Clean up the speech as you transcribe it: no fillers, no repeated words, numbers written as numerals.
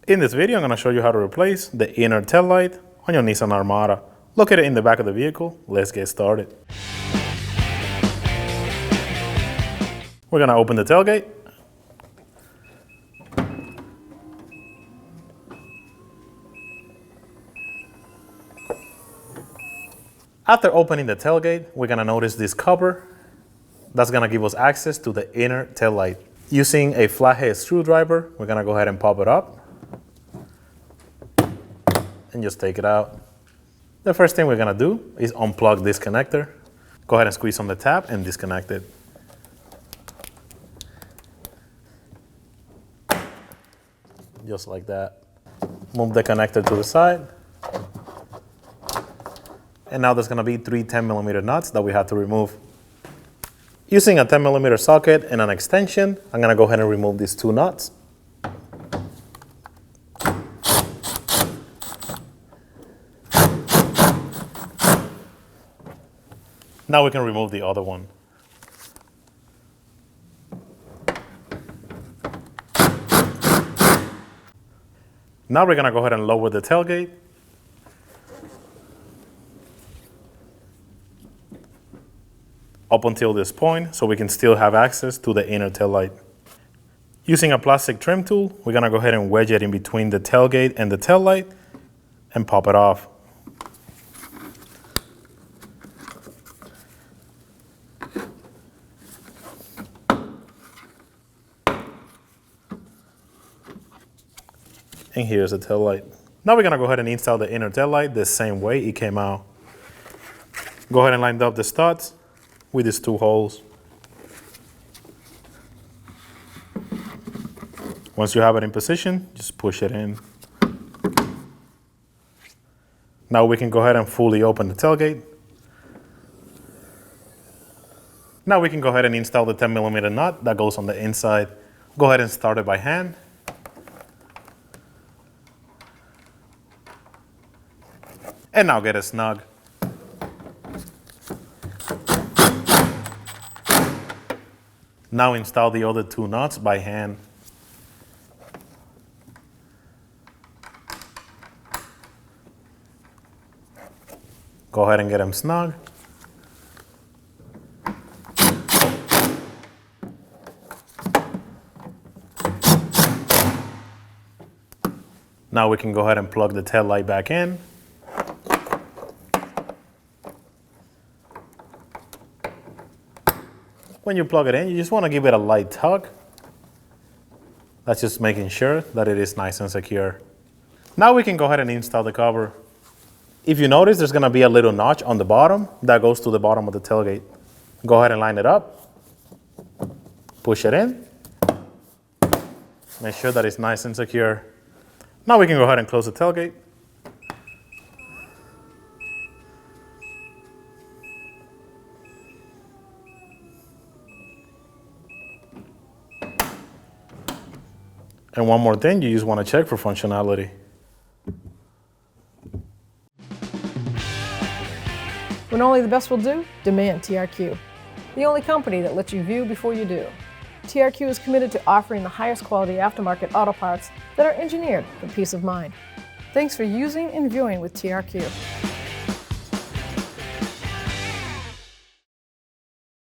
In this video, I'm going to show you how to replace the inner tail light on your Nissan Armada. Located in the back of the vehicle, let's get started. We're going to open the tailgate. After opening the tailgate, we're going to notice this cover. That's going to give us access to the inner tail light. Using a flathead screwdriver, we're going to go ahead and pop it up and just take it out. The first thing we're going to do is unplug this connector. Go ahead and squeeze on the tab and disconnect it. Just like that. Move the connector to the side. And now there's going to be three 10mm nuts that we have to remove. Using a 10mm socket and an extension, I'm going to go ahead and remove these two nuts. Now we can remove the other one. Now we're going to go ahead and lower the tailgate. Up until this point, so we can still have access to the inner tail light. Using a plastic trim tool, we're going to go ahead and wedge it in between the tailgate and the tail light and pop it off. And here's the tail light. Now we're going to go ahead and install the inner tail light the same way it came out. Go ahead and line up the studs with these two holes. Once you have it in position, just push it in. Now we can go ahead and fully open the tailgate. Now we can go ahead and install the 10mm nut that goes on the inside. Go ahead and start it by hand. And now get it snug. Now install the other two nuts by hand. Go ahead and get them snug. Now we can go ahead and plug the tail light back in. When you plug it in, you just want to give it a light tug. That's just making sure that it is nice and secure. Now we can go ahead and install the cover. If you notice, there's going to be a little notch on the bottom that goes to the bottom of the tailgate. Go ahead and line it up. Push it in. Make sure that it's nice and secure. Now we can go ahead and close the tailgate. And one more thing, you just want to check for functionality. When only the best will do, demand TRQ. The only company that lets you view before you do. TRQ is committed to offering the highest quality aftermarket auto parts that are engineered for peace of mind. Thanks for using and viewing with TRQ.